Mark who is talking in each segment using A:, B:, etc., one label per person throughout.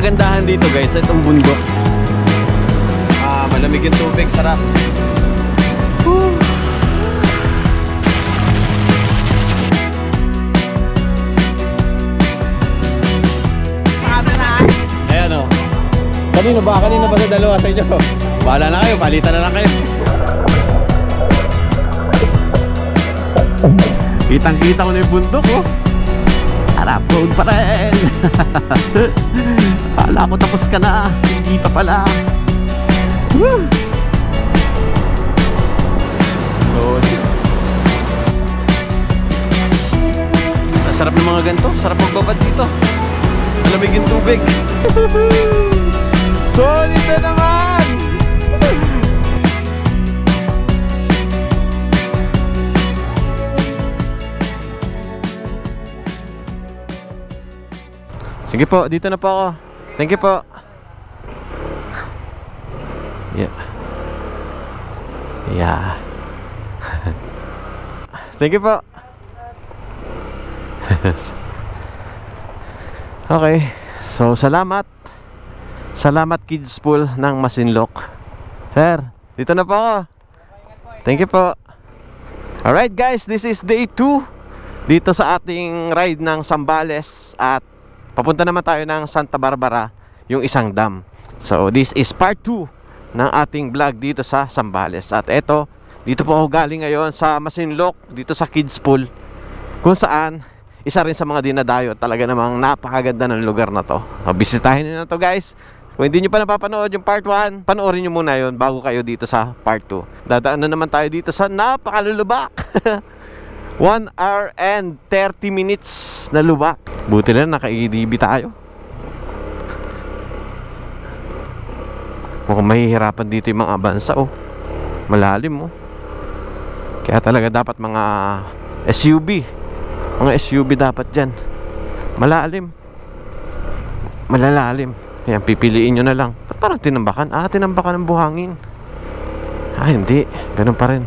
A: kagandahan dito guys, itong bundok. Malamig yung tubig, sarap. Ayan o. Kanino ba sa dalawa sa inyo? Bahala na kayo, palitan na lang kayo. Kitang-kita ko na yung bundok oh. Harap road pa rin. Kala ko tapos ka na, hindi pa pala. Woo! So, sarap ng mga ganito, sarap magbabad dito. Malamig yung tubig. Solid na naman. Sige po, dito na po ako. Thank you po. Yeah. Yeah. Thank you po. Okay. So, salamat. Salamat Kids Pool ng Masinloc. Sir, dito na po ako. Thank you po. Alright guys, this is day 2 dito sa ating ride ng Zambales. At papunta naman tayo ng Santa Barbara, yung isang dam. So, this is part 2 ng ating vlog dito sa Zambales. At eto, dito po ako galing ngayon sa Masinloc, dito sa Kids Pool, kung saan isa rin sa mga dinadayo. Talaga namang napakaganda ng lugar na to. Bisitahin nyo na to guys. Kung hindi nyo pa napapanood yung part 1, panoorin nyo muna yun bago kayo dito sa part 2. Dadaan na naman tayo dito sa napakalulubak. 1 hour and 30 minutes na lubak. Buti na naka-EDB tayo. Mukhang mahihirapan dito yung mga bansa oh. Malalim oh. Kaya talaga dapat mga SUV. Mga SUV dapat dyan. Malalim. Malalalim. Ayan, pipiliin nyo na lang. Ba't parang tinambakan? Tinambakan ng buhangin. Hindi. Ganun pa rin.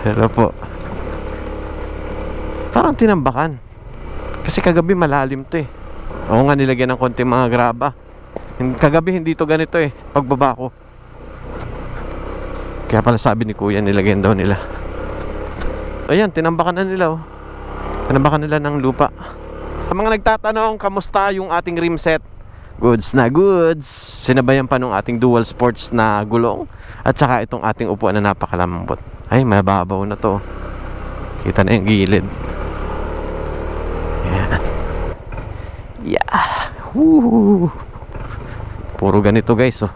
A: Hello po. Parang tinambakan. Kasi kagabi malalim to eh. Oo nga, nilagyan ng konti mga graba. Kagabi hindi to ganito eh, pagbaba ko. Kaya pala sabi ni kuya, nilagyan daw nila. Ayan, tinambakan na nila oh. Tinambakan nila ng lupa. Sa mga nagtatanong, kamusta yung ating rim set? Goods na goods. Sinabayan pa nung ating dual sports na gulong. At saka itong ating upuan na napakalambot. Ay, mababaw na to. Kita na yung gilid. Yan. Yeah. Woo. Puro ganito guys oh.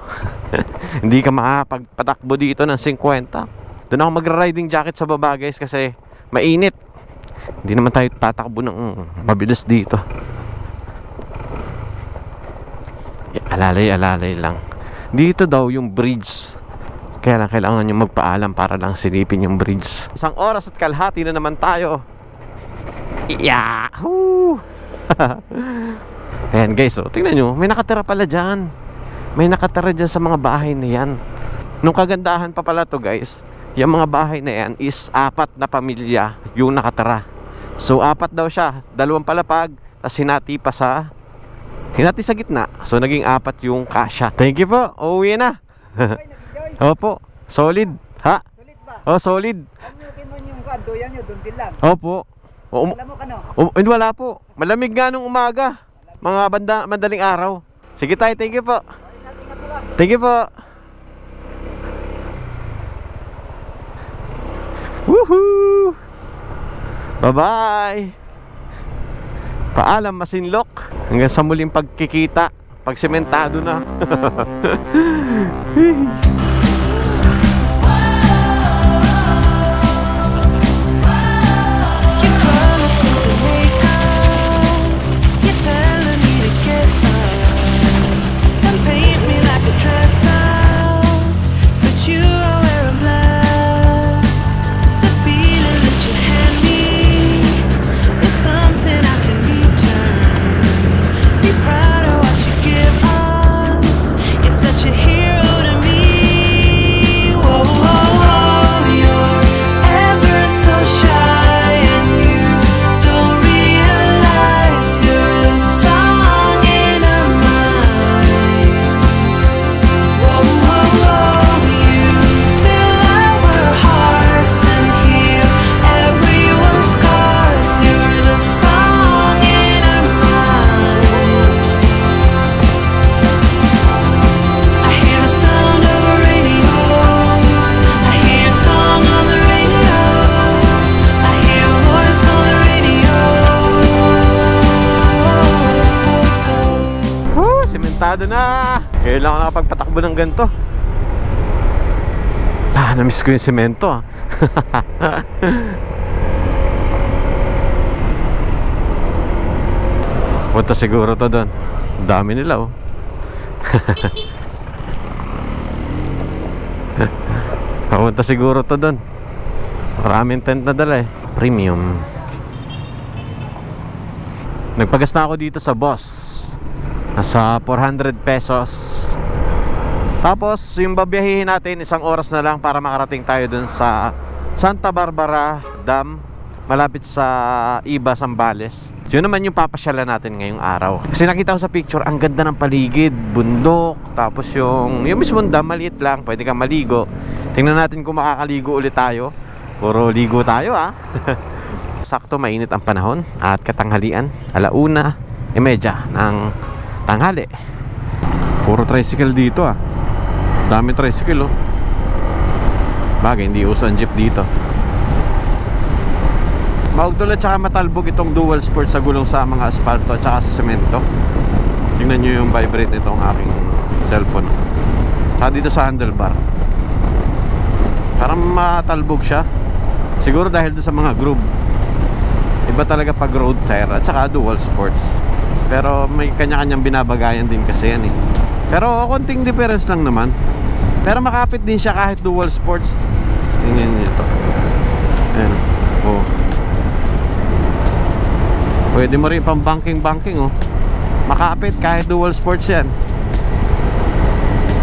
A: Hindi ka makapagpatakbo dito ng 50. Doon ako magra-riding jacket sa baba guys, kasi mainit. Hindi naman tayo tatakbo ng mabilis dito. Alalay-alalay lang. Dito daw yung bridge. Kaya lang kailangan nyo magpaalam para lang silipin yung bridge. 1 oras at kalahati na naman tayo. Yahoo! Ayan guys oh, tingnan nyo, may nakatira pala dyan. May nakatira dyan sa mga bahay na yan. Nung kagandahan pa pala to guys, yung mga bahay na yan is 4 na pamilya yung nakatira. So 4 daw siya, 2 palapag, tapos hinati sa gitna. So naging 4 yung kasya. Thank you po, uuwi na. Opo, solid. Ha?
B: Solid ba?
A: Oh, solid.
B: Amukin mo yung kadoyan nyo, doon din lang.
A: Opo.
B: Alam mo ka no?
A: Wala po, malamig nga nung umaga. Mga madaling araw. Sige tayo, thank you po. Thank you po. Woohoo! Bye-bye! Paalam Masinloc. Hanggang sa muling pagkikita, pag sementado na.
C: Proud of what you give us. You're such a hero to me.
A: Sarado na. Ngayon lang ako nakapagpatakbo ng ganito. Namiss ko yung semento ah. Punta siguro to doon. Dami nila oh. Punta siguro to doon. Maraming tent na dala eh. Premium. Nagpagas na ako dito sa boss. Nasa 400 pesos. Tapos yung babiyahihin natin, 1 oras na lang para makarating tayo dun sa Santa Barbara Dam, malapit sa Iba, Zambales. Yun naman yung papasyalan natin ngayong araw. Kasi nakita ko sa picture, ang ganda ng paligid, bundok. Tapos yung mismong dam, maliit lang, pwede kang maligo. Tingnan natin kung makakaligo ulit tayo. Puro ligo tayo ah. Sakto mainit ang panahon at katanghalian, 1:30 ng tanghali. Puro tricycle dito ah. Dami tricycle oh. Bagay, hindi uso ang jeep dito. Maugdol at saka matalbog itong dual sport sa gulong sa mga asfalto at saka sa semento. Tingnan nyo yung vibrate nitong aking cellphone. Saka dito sa handlebar, parang matalbog siya. Siguro dahil doon sa mga groove. Iba talaga pag road tire at saka dual sports. Pero may kanya-kanyang binabagayan din kasi yan eh. Pero konting difference lang naman. Pero makapit din siya kahit dual sports. Tingnan nyo ito. Ayan. Oh. Pwede mo rin pang banking oh. Makapit kahit dual sports yan.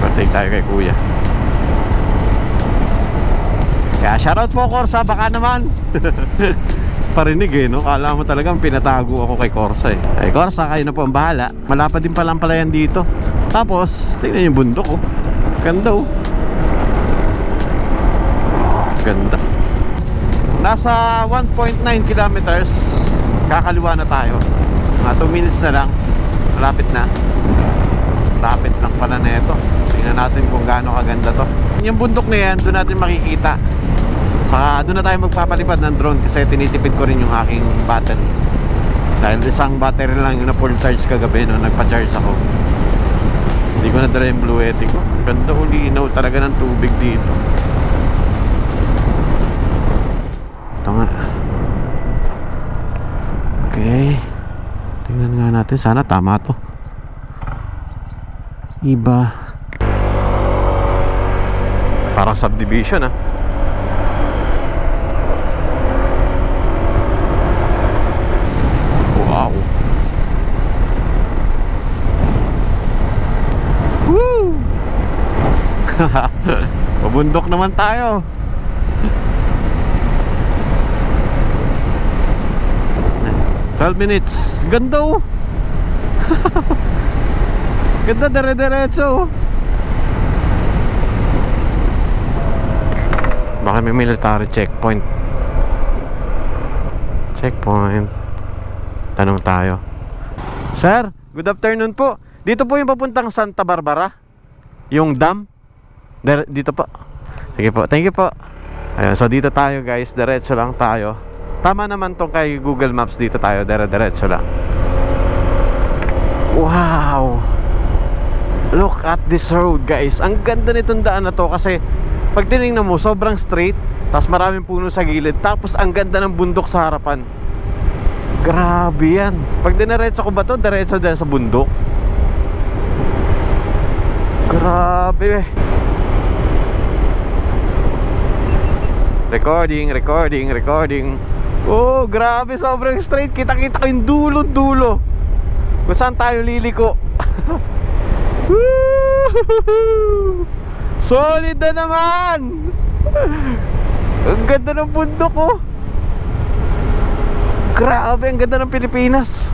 A: Patay tayo kay kuya. Kaya shoutout po Corsa, baka naman. Parinig eh no. Kala mo talagang pinatago ako kay Corsa eh. Ay Corsa, kayo na po ang bahala. Malapad din palang pala yan dito. Tapos tingnan yung bundok oh. Ganda oh. Ganda. Nasa 1.9 kilometers. Kakaliwa na tayo. Mga 2 minutes na lang. Malapit na. Lapit lang pala na ito. Tingnan natin kung gaano kaganda to. Yung bundok na yan, doon natin makikita. Saka doon na tayo magpapalipad ng drone. Kasi tinitipid ko rin yung aking battery. Dahil isang battery lang yung na full charge kagabi no, nagpa-charge ako. Hindi ko nadala yung Blue Yeti ko. Ganda ulinaw talaga ng tubig dito. Ito nga. Okay. Tingnan nga natin. Sana tama to. Iba. Parang subdivision ah. Wow. Woo! Pabundok naman tayo. $12 minutes. Ganda oh. Ganda, dire-diretso. Baka may military checkpoint. Tanong tayo. Sir, good afternoon po. Dito po yung papuntang Santa Barbara, yung dam. Dito po. Sige po, thank you po. Ayun, so dito tayo guys, diretso lang tayo. Tama naman tong kay Google Maps, dito tayo, dire-diretso lang. Wow! Look at this road guys. Ang ganda nitong daan na to kasi pag tinignan mo, sobrang straight. Tapos maraming puno sa gilid. Tapos ang ganda ng bundok sa harapan. Grabe yan. Pag diniretso ko ba to, diretso din sa bundok. Grabe. Recording. Oh, grabe, sobrang straight. Kita-kita ko yung dulo-dulo kung saan tayo liliko. Solid na naman. Ang ganda ng bundok oh. Grabe, ang ganda ng Pilipinas.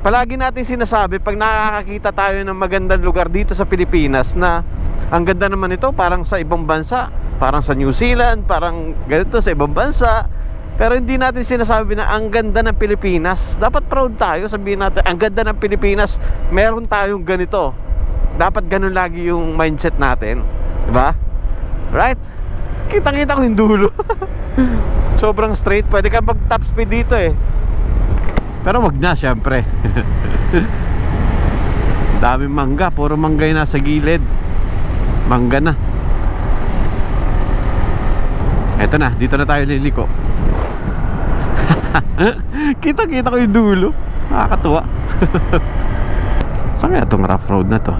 A: Palagi natin sinasabi pag nakakakita tayo ng magandang lugar dito sa Pilipinas na ang ganda naman ito, parang sa ibang bansa, parang sa New Zealand, parang ganito sa ibang bansa. Pero hindi natin sinasabi na ang ganda ng Pilipinas. Dapat proud tayo, sabihin natin ang ganda ng Pilipinas, meron tayong ganito. Dapat ganun lagi yung mindset natin, diba? Right? Kitang-kita ko yung dulo. Sobrang straight. Pwede ka mag top speed dito eh. Pero wag na syempre. Daming mangga, puro mangga yung nasa gilid. Mangga na. Eto na, dito na tayo liliko. Kita-kita ko yung dulo. Nakakatuwa. Saan kaya itong rough road na to?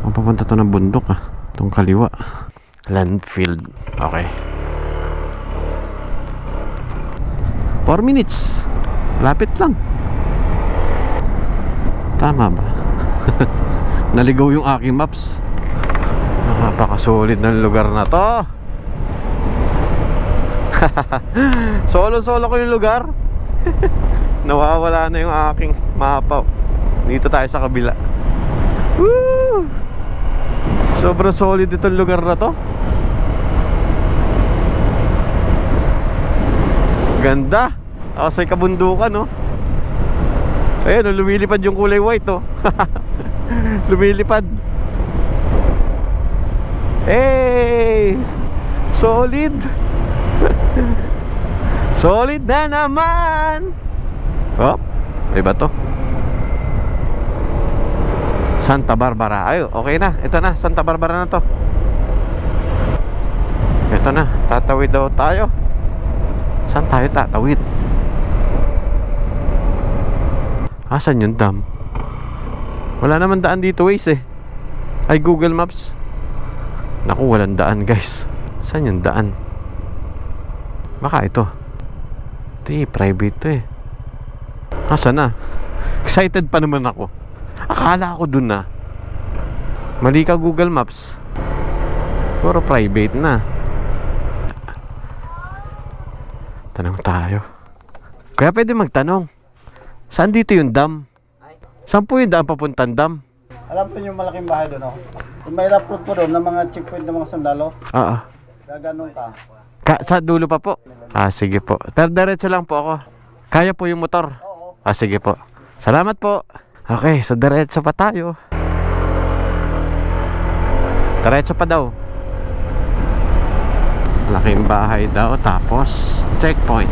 A: Papunta to ng bundok ah. Itong kaliwa. Landfield. Okay. 4 minutes. Lapit lang. Tama ba? Naligaw yung aking maps. Napakasolid ng lugar na to. Solo-solo ko yung lugar. Nawawala na yung aking mapa. Dito tayo sa kabila. Woo! Sobrang solid itong lugar na to. Ganda. Ako sa'y kabundukan, no? Ayan, lumilipad yung kulay white, oh. Lumilipad. Hey! Solid. Solid na naman. Oh, may bato. Santa Barbara. Ay, okay na. Ito na, Santa Barbara na to. Ito na, tatawid daw tayo. Saan tayo tatawid? Asan yung dam? Wala naman daan dito, Waze eh. Ay, Google Maps. Naku, walang daan, guys. Saan yung daan? Baka ito. Ito private to eh. Asan na? Excited pa naman ako. Akala ko dun na. Mali ka Google Maps. Puro private na. Tanong tayo. Kaya pwede magtanong. Saan dito yung dam? Saan po yung dam papuntang dam?
C: Alam po yung malaking bahay doon, oh. Yung may road po doon ng mga checkpoint ng mga sundalo.
A: Oo.
C: Gaganong ka.
A: Sa dulo pa po? Ah, sige po. Pero diretso lang po ako. Kaya po yung motor?
C: Oo.
A: Ah, sige po. Salamat po. Okay, so diretso pa tayo. Diretso pa daw. Malaking bahay daw. Tapos checkpoint.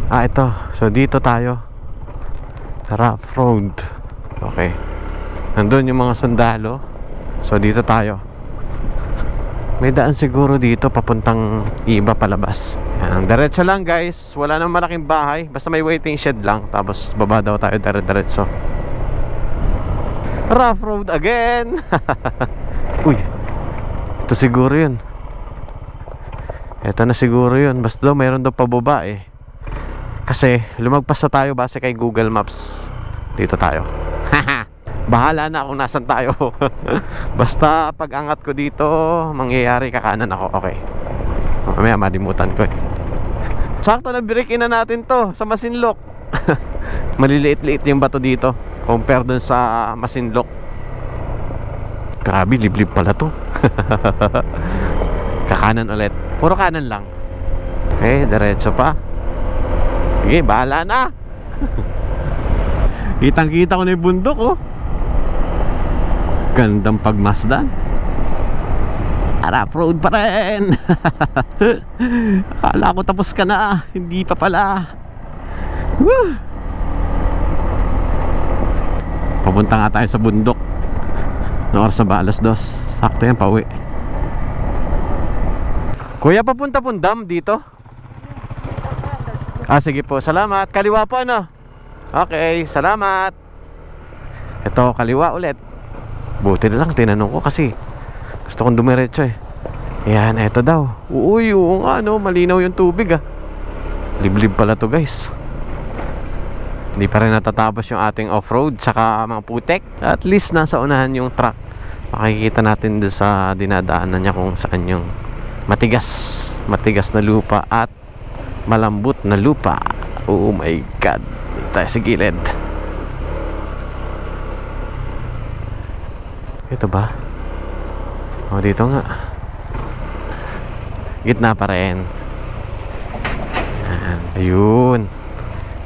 A: Ah, ito. So dito tayo. Rough road. Okay. Nandun yung mga sundalo. So dito tayo. May daan siguro dito papuntang iba palabas. Yan. Diretso lang, guys. Wala nang malaking bahay. Basta may waiting shed lang. Tapos baba daw tayo diretso. Rough road again. Uy. Ito siguro yun. Ito na siguro yun. Basta daw mayroon daw pababa eh. Kasi lumagpas na tayo base kay Google Maps. Dito tayo. Bahala na kung nasan tayo. Basta pag angat ko dito, mangyayari kakanan ako. Okay. Mamaya malimutan ko eh. Sakto na break-in na natin to sa Masinloc. Maliliit-liit yung bato dito compare dun sa Masinloc. Grabe, liblib pala to. Kakanan ulit. Puro kanan lang. Okay, diretso pa. Sige, bahala na. Kitang-kita ko na yung bundok, oh. Gandang pagmasdan. Rough road pa rin. Akala ko tapos ka na. Hindi pa pala. Woo! Papunta nga tayo sa bundok. Na oras na ba? 2:00. Sakto yan, pauwi. Kuya, papunta pong dam dito? Ah, sige po. Salamat. Kaliwa po, ano? Okay, salamat. Ito, kaliwa ulit. Buti na lang, tinanong ko kasi gusto kong dumiretso eh. Yan, eto daw. Uy, oo nga, no, malinaw yung tubig ah. Liblib pala to, guys. Hindi pa rin natatapos yung ating off-road saka mga putek. At least nasa unahan yung truck. Makikita natin doon sa dinadaanan niya kung saan yung matigas na lupa at malambot na lupa. Oh my God. Dito tayo sa gilid. Ito ba? O, dito nga. Gitna pa rin. Ayun.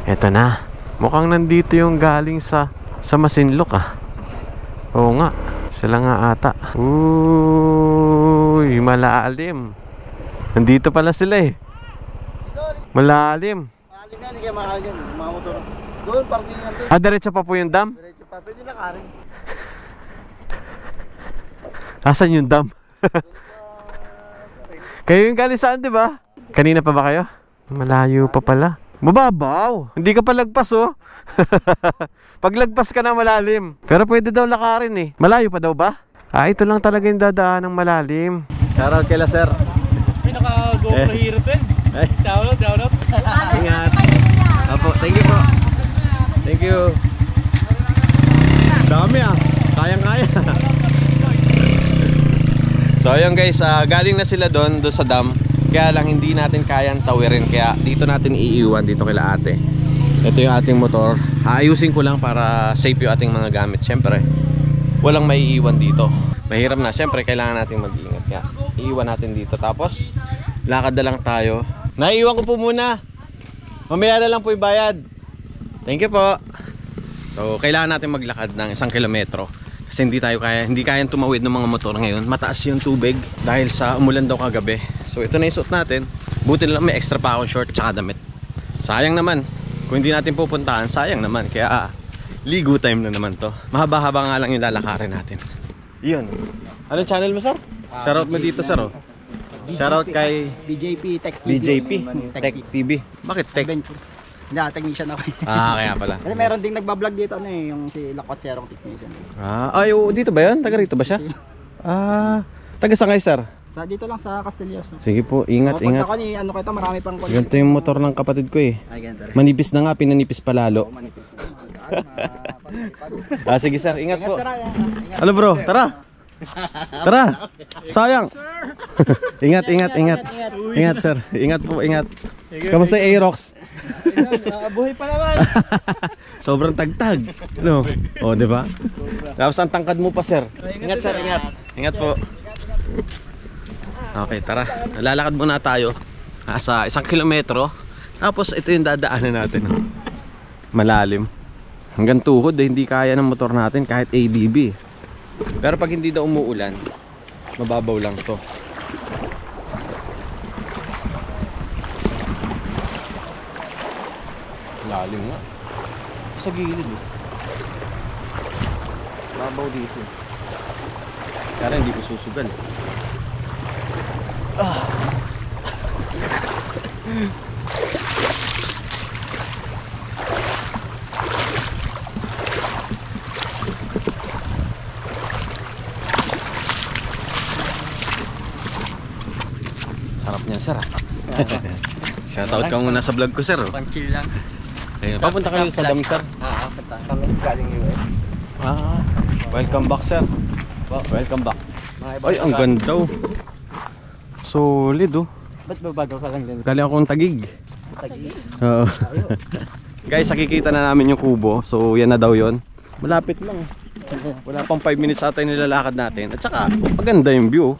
A: Ito na. Mukhang nandito yung galing sa Masinloc ah. Oo nga. Sila nga ata. Uy, malalim. Nandito pala sila eh. Malalim.
C: Malalim yan, kaya mahal yan. Mga motor. Doon, parking yan doon.
A: Ah, diretso pa po yung dam?
C: Diretso pa, pwede lakarin.
A: Asan yung dam? Kayo yung galing saan, di ba? Kanina pa ba kayo? Malayo pa pala. Mababaw! Hindi ka pa lagpas, oh. Pag lagpas ka na malalim. Pero pwede daw lakarin eh. Malayo pa daw ba? Ah, ito lang talaga yung dadaan ng malalim. Shoutout kila sir.
D: May naka-GoPro hero to eh. Shoutout.
A: Ingat. Apo, thank you po. Thank you. Dami ah. Kayang-kaya. So ayun guys, galing na sila doon sa dam. Kaya lang hindi natin kayang tawirin. Kaya dito natin iiwan dito kila ate. Ito yung ating motor. Aayusin ko lang para safe yung ating mga gamit. Siyempre, walang maiiwan dito. Mahirap na. Siyempre, kailangan natin mag-iingat. Kaya iiwan natin dito. Tapos, lakad na lang tayo. Naiiwan ko po muna. Mamaya na lang po ibayad. Thank you po. So, kailangan natin maglakad ng 1 kilometro. Kasi hindi kayang tumawid ng mga motor ngayon. Mataas yung tubig dahil sa umulan daw kagabi. So ito na yung suot natin. Buti na lang may extra pa akong short tsaka damit. Sayang naman. Kung hindi natin pupuntahan, sayang naman. Kaya ligo time na naman to. Mahaba-haba nga lang yung lalakarin natin. Yun. Anong channel mo, sir? Shoutout mo dito, sir. Shoutout kay
C: BJP Tech TV.
A: BJP Tech TV. Bakit Tech?
C: Hindi, technician ako.
A: Kaya pala.
C: Kasi meron ding nagbablog dito yung si Lakotserong technician.
A: Dito ba yan? Taga rito ba siya? Taga saan kayo, sir?
C: Dito lang sa Castillos.
A: Sige po, ingat.
C: Ako ni marami pang
A: Ganito yung motor ng kapatid ko eh.
C: Ay, ganito rin.
A: Manipis na nga, pinanipis pa lalo.
C: Manipis.
A: Sige sir, ingat po.
C: Ingat.
A: Ano bro, tara. Tara. Sayang. Ingat. Ingat sir. Ingat po, ingat. Kamusta yung Aerox?
D: Buhay pa naman.
A: Sobrang tagtag. Ano? O, di ba? Tapos ang tangkad mo pa, sir. Ingat, sir, ingat. Ingat po. Okay, tara. Lalakad muna tayo. Sa 1 kilometro. Tapos ito yung dadaanan natin. Malalim. Hanggang tuhod, hindi kaya ng motor natin kahit ADB. Pero pag hindi daw umuulan, mababaw lang to. Lalim nga. Sa gilid eh. Babaw dito. Kaya hindi ko susugal. Sarap niyan, sir. Shoutout ka muna sa vlog ko, sir.
D: Pang-chill lang.
A: Ayun, papunta kayo sa dam, sir.
D: Punta kami galing US.
A: Welcome back, sir. Welcome back. Ay, ang ganda oh. Solid oh.
D: Ba't babago ka lang din?
A: Galing akong Tagig.
D: Tagig?
A: Oo. Guys, nakikita na namin yung kubo. So, yan na daw yon. Malapit lang. Wala pang 5 minutes ata yung nilalakad natin. At saka, maganda yung view.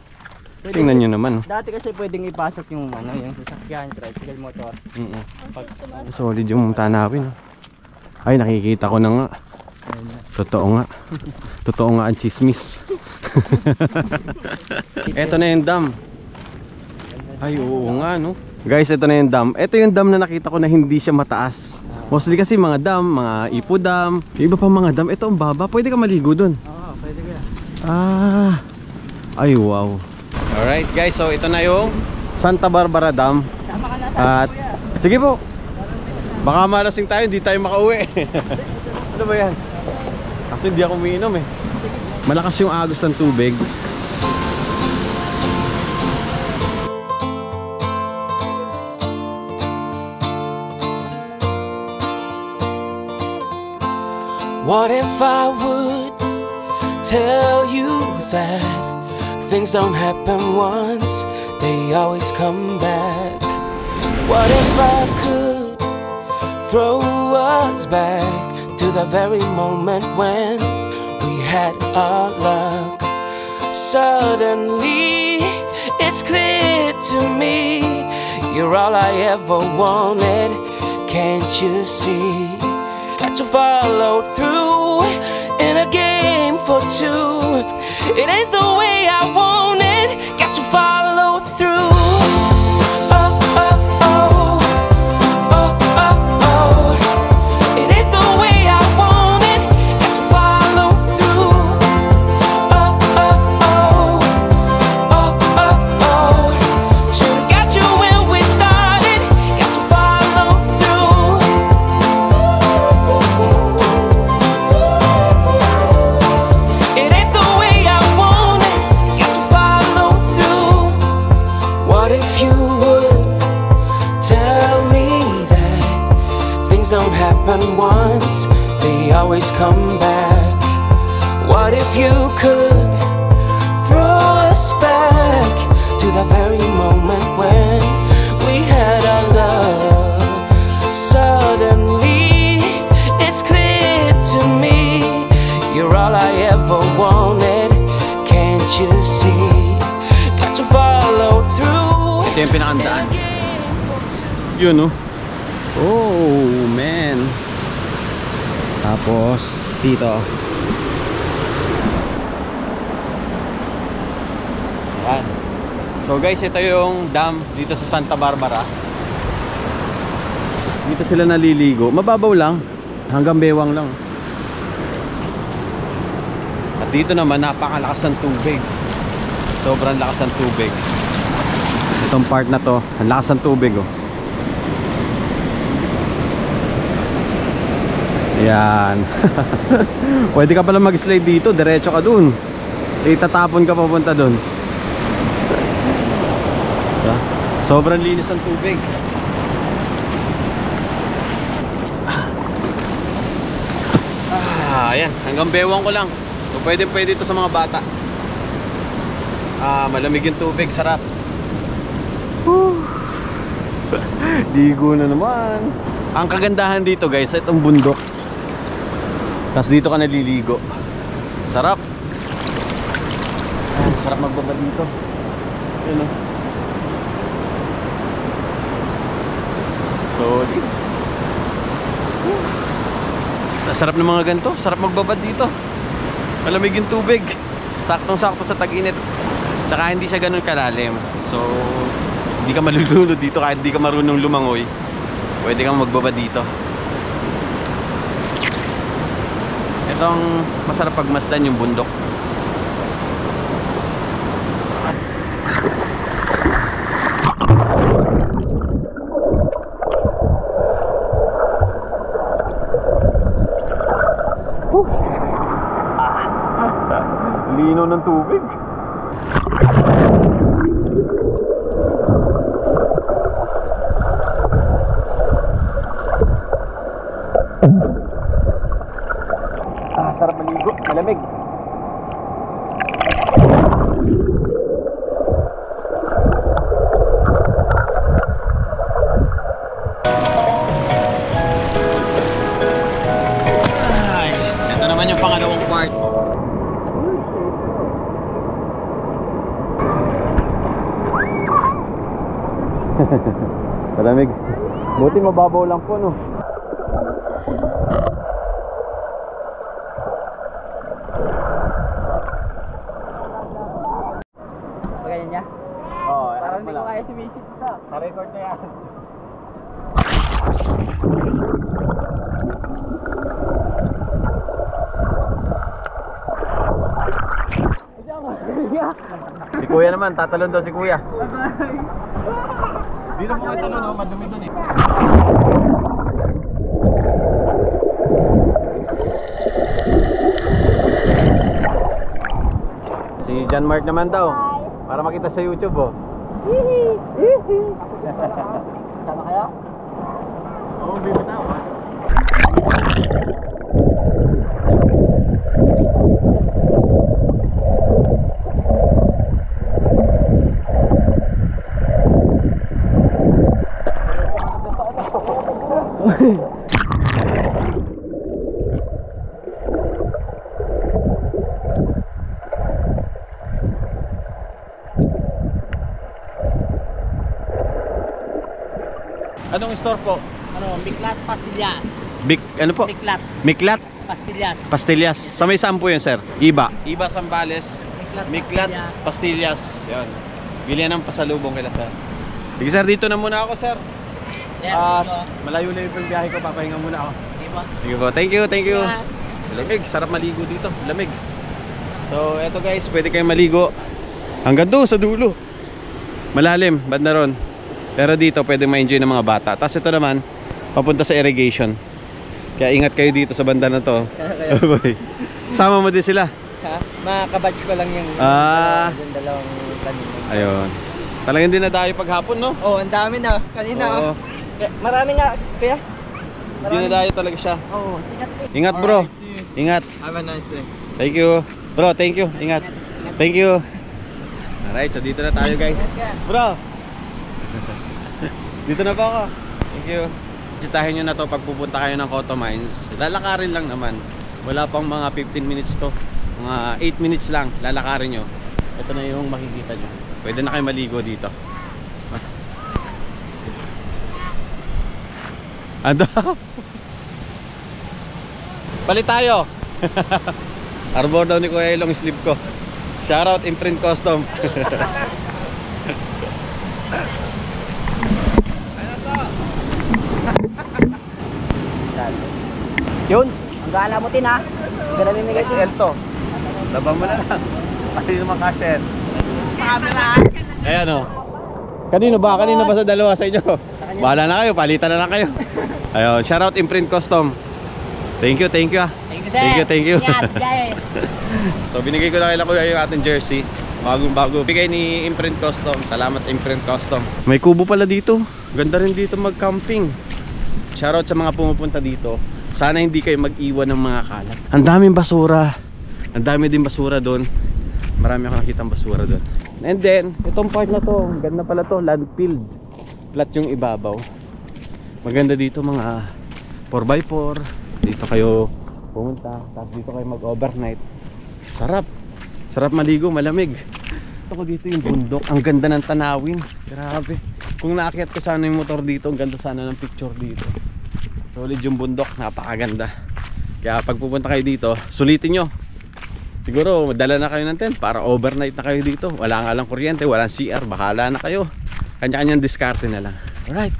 A: Tingnan nyo naman.
D: Dati kasi pwedeng ipasok yung yung sasakyan, tricycle, motor.
A: Solid yung tanawin. Ay, nakikita ko na nga. Totoo nga. Totoo nga ang chismis. Ito na yung dam. Ay, oo nga no. Guys, ito na yung dam. Ito yung dam na nakita ko na hindi siya mataas. Mostly kasi mga dam, mga Ipo Dam, iba pa mga dam. Ito ang baba. Pwede ka maligo dun.
D: Oo, pwede ka.
A: Ay wow. Alright guys, so ito na yung Santa Barbara Dam.
D: Tama ka na
A: At sige po. Baka malasing tayo, hindi tayo makauwi. Ano ba yan? Kasi hindi ako umiinom eh. Malakas yung agos ng tubig.
E: What if I would tell you that things don't happen once, they always come back? What if I could throw us back to the very moment when we had our luck? Suddenly it's clear to me, you're all I ever wanted, can't you see? Got to follow through in a game for two. It ain't the way I want it. Got to follow through. Oh, oh, oh. Oh, oh, oh. It ain't the always come back. What if you could throw us back to the very moment when we had our love? Suddenly it's clear to me you're all I ever wanted. Can't you see? Got to follow through.
A: Ito yung pinakandaan. Yun oh. Oh man. Tapos dito. Yan. So guys, ito yung dam dito sa Santa Barbara. Dito sila naliligo. Mababaw lang. Hanggang bewang lang. At dito naman napakalakas ng tubig. Sobrang lakas ng tubig. Itong part na to, ang lakas ng tubig oh. Ayan. Pwede ka pala mag-slide dito, diretso ka dun. Itatapon ka papunta dun. Sobrang linis ng tubig. Ayan, hanggang bewang ko lang. So pwede ito sa mga bata. Malamig yung tubig, sarap. Ligo na naman. Ang kagandahan dito guys, itong bundok. Tapos dito ka naliligo. Sarap. Sarap magbaba dito. Yun o. Solid. Sarap ng mga ganito. Sarap magbabad dito. Malamig yung tubig. Saktong-sakto sa tag-init. Tsaka hindi siya ganun kalalim. So hindi ka malulunod dito kahit hindi ka marunong lumangoy. Pwede kang magbaba dito. Itong masarap pagmasdan yung bundok. Lino ng tubig. Sarap maligo, malamig. Ay, ito naman yung pangalawang part. Malamig. Buti mababaw lang po, no?
B: Ganyan niya?
A: Oo,
B: Parang hindi ko kaya sumisit ito.
A: Sa-record na yan. Si kuya naman, tatalon daw si kuya. Dito po kayo talon, no? Madumi dun eh. Si John Mark naman daw. Para makita sa YouTube oh.
B: Sama kayo?
A: Oo, bibitaw ha. Anong store po?
B: Ano, Miklat Pastillas.
A: Ano po?
B: Miklat
A: Miklat
B: Pastillas.
A: Pastillas. Sa may saan po yun, sir? Iba Zambales. Miklat Pastillas. Yan. Bilihan ng pasalubong kila sir. Sige sir, dito na muna ako sir. Malayo na yung biyahe ko, papahinga muna ako. Sige po. Thank you. Lamig, sarap maligo dito. Lamig. So eto guys, pwede kayong maligo hanggang doon sa dulo. Malalim, banda ron. Pero dito pwede ma-enjoy ng mga bata. Tapos ito naman, papunta sa irrigation. Kaya ingat kayo dito sa banda na to. Sama mo din sila.
B: Ha? Makakabadge ko lang yung yung dalawang kanina.
A: Ayun. Talagang din nadayo paghapon, no?
B: Oh, ang dami na. Kanina
A: Oo.
B: Marami nga, kuya.
A: Dinadayo talaga siya.
B: Oo.
A: Ingat bro. Ingat.
B: Have a nice day.
A: Thank you. Bro, thank you. Ingat. Thank you. Alright, so dito na tayo guys. Bro. Dito na po ako. Thank you. Bisitahin nyo na to pag pupunta kayo ng Cotto Mines. Lalakarin lang naman. Wala pang mga 15 minutes to. Mga 8 minutes lang lalakarin nyo. Ito na yung makikita nyo. Pwede na kayo maligo dito. Ano? Palit tayo. Arbor daw ni Kuya Ilong sleeve ko. Shoutout Imprint Custom.
B: Yun. Ang gala mo tin ha. Gala mimigay
C: XL to. Laban mo na lang. Pati naman cashier.
A: Ayan o. Kanino ba? Kanino ba sa dalawa sa inyo? Bahala na kayo, palitan na lang kayo. Ayun, shoutout Imprint Custom. Thank you, thank you ah. Thank you. So binigay ko na kay Kuya yung ating jersey. Bagong-bago. Bigay ni Imprint Custom. Salamat Imprint Custom. May kubo pala dito. Ganda rin dito mag-camping. Shoutout sa mga pumupunta dito. Sana hindi kayo mag-iwan ng mga kalat. Ang daming basura. Ang dami din basura doon. Marami ako nakitang basura doon. And then, itong part na to, ganda pala to, landfill. Flat yung ibabaw. Maganda dito mga 4x4. Dito kayo pumunta, tapos dito kayo mag-overnight. Sarap. Sarap maligo, malamig. Ito ko dito yung bundok. Ang ganda ng tanawin. Grabe. Kung naakyat ko sana yung motor dito, ang ganda sana ng picture dito. Solid yung bundok, napakaganda. Kaya pag pupunta kayo dito, sulitin nyo. Siguro dala na kayo ng tent para overnight na kayo dito. Wala nga lang kuryente, walang CR, bahala na kayo. Kanya-kanyang diskarte na lang. Alright.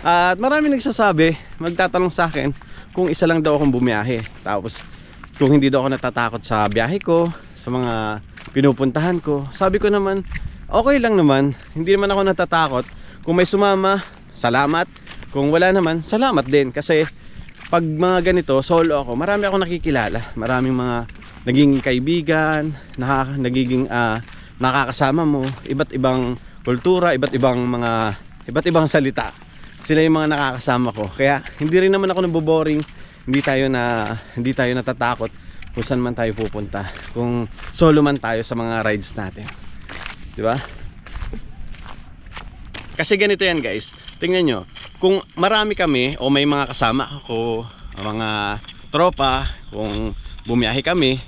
A: At marami nagsasabi, magtatanong sa akin kung isa lang daw akong bumiyahe. Tapos kung hindi daw ako natatakot sa biyahe ko, sa mga pinupuntahan ko. Sabi ko naman, okay lang naman. Hindi naman ako natatakot. Kung may sumama, salamat. Kung wala naman, salamat din. Kasi pag mga ganito, solo ako, marami ako nakikilala. Maraming mga naging kaibigan, nagiging nakakasama mo, iba't ibang kultura, iba't ibang salita. Sila yung mga nakakasama ko. Kaya hindi rin naman ako naboboring. Hindi tayo natatakot kung saan man tayo pupunta. Kung solo man tayo sa mga rides natin. Di ba? Kasi ganito yan guys. Tingnan nyo, kung marami kami o may mga kasama ako, mga tropa, kung bumiyahe kami,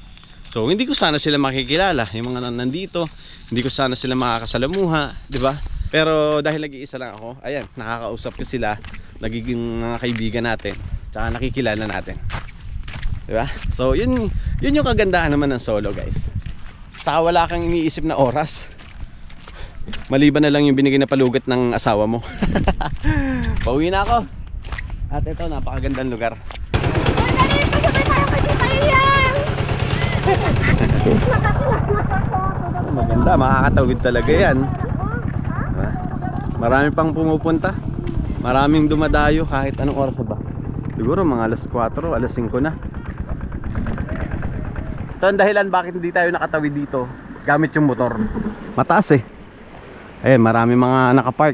A: so hindi ko sana sila makikilala, yung mga nandito, hindi ko sana sila makakasalamuha, di ba? Pero dahil nag-iisa lang ako, ayan, nakakausap ko sila, nagiging mga kaibigan natin, tsaka nakikilala natin, di ba? So yun yung kagandahan naman ng solo guys. Saka wala kang iniisip na oras. Maliban na lang yung binigay na palugat ng asawa mo. Pauwi na ako. At ito, napakagandang lugar. Maganda, makakatawid talaga yan. Diba? Marami pang pumupunta. Maraming dumadayo kahit anong oras ba. Siguro mga alas 4, alas 5 na. Ito ang dahilan bakit hindi tayo nakatawid dito gamit yung motor. Mataas eh. Ayan, marami mga nakapark.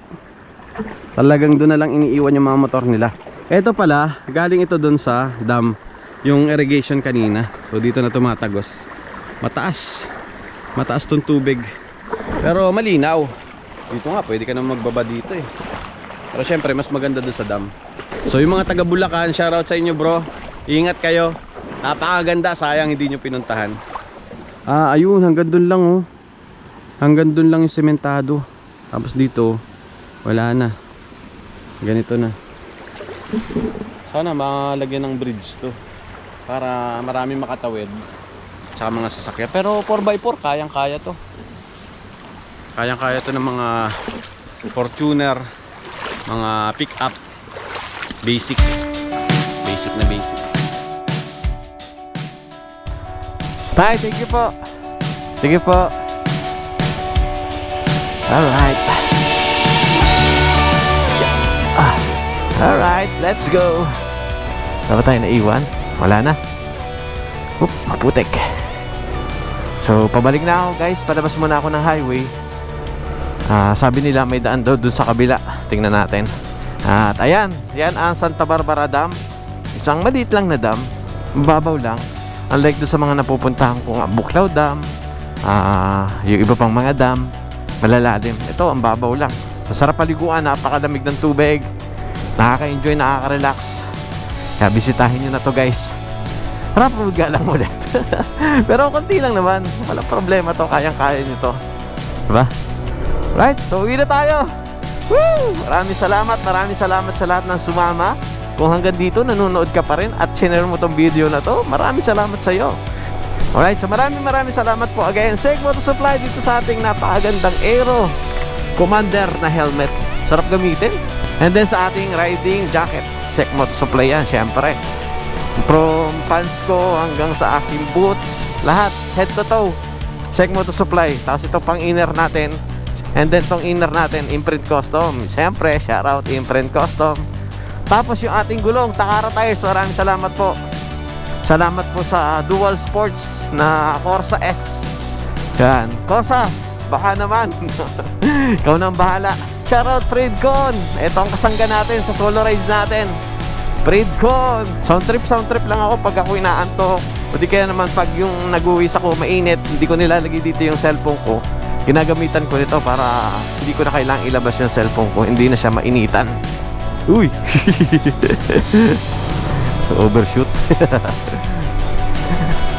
A: Talagang doon na lang iniiwan yung mga motor nila. Ito pala, galing ito doon sa dam, yung irrigation kanina. So dito na tumatagos. Mataas. Mataas tong tubig. Pero malinaw. Dito nga, pwede ka na magbaba dito eh. Pero syempre, mas maganda doon sa dam. So yung mga taga Bulacan, shoutout sa inyo bro. Ingat kayo. Napakaganda, sayang hindi nyo pinuntahan. Ayun, hanggang doon lang oh. Hanggang doon lang yung sementado. Tapos dito, wala na. Ganito na. Sana malagyan ng bridge to para maraming makatawid tsaka mga sasakyan. Pero 4x4, kayang-kaya to. Kayang-kaya to ng mga Fortuner, mga pick-up. Basic. Basic na basic. Bye, thank you po. Thank you po. Alright. Alright, let's go. Dapat tayo naiwan? Wala na. Oop, maputik. So, pabalik na ako guys. Palabas muna ako ng highway. Sabi nila may daan daw dun sa kabila. tingnan natin. At ayan, yan ang Santa Barbara Dam. Isang maliit lang na dam, mababaw lang. Unlike doon sa mga napupuntahan ko nga, Buklaw Dam, yung iba pang mga dam, malalalim. Ito, ang babaw lang. Masarap paliguan, napakadamig ng tubig, nakaka-enjoy, nakaka-relax. Kaya bisitahin nyo na to guys. Rapulga lang ulit. Pero konti lang naman, walang problema to, kayang-kaya nyo to, diba? Right, so uwi na tayo. Woo! Maraming salamat sa lahat ng sumama. Kung hanggang dito nanonood ka pa rin at share mo tong video na to, maraming salamat sa iyo. Alright, so maraming salamat po again. SEG Moto Supply dito sa ating napakagandang Aero Commander na helmet. Sarap gamitin. And then sa ating riding jacket, SEG Moto Supply yan, syempre. From pants ko hanggang sa aking boots, lahat, head to toe, SEG Moto Supply. Tapos ito pang inner natin. And then tong inner natin, Imprint Custom. Syempre, shoutout Imprint Custom. Tapos yung ating gulong, Takara Tires, maraming salamat po. Salamat po sa Dual Sports na Corsa S. Yan, Corsa, baka naman. Ikaw nang bahala. Shoutout Fredcon. Ito ang kasangga natin sa solo rides natin, Fredcon. Sound trip lang ako pag ako inaantok. O di kaya naman pag yung nag-uwis ako mainit, hindi ko nilalagay dito yung cellphone ko. Ginagamitan ko nito para hindi ko na kailangang ilabas yung cellphone ko, hindi na siya mainitan. Uy! Overshoot.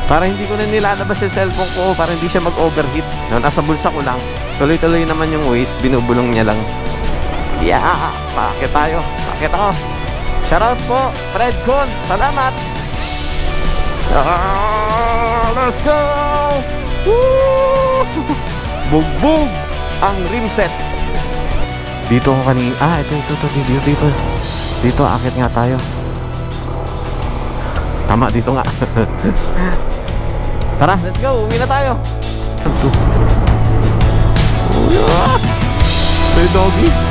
A: Para hindi ko na nilalabas yung cellphone ko, para hindi siya mag-overheat. Nasa bulsa ko lang. Tuloy-tuloy naman yung waist, binubulong niya lang. Yeah! Pakit tayo. Pakit ako. Shoutout po, Fredcon. Salamat! Let's go! Woo! Bugbog ang rim set. Dito ako kanina. Dito akit nga tayo. Tama, dito nga. Tara, let's go. Uwi na tayo. Hey, doggy.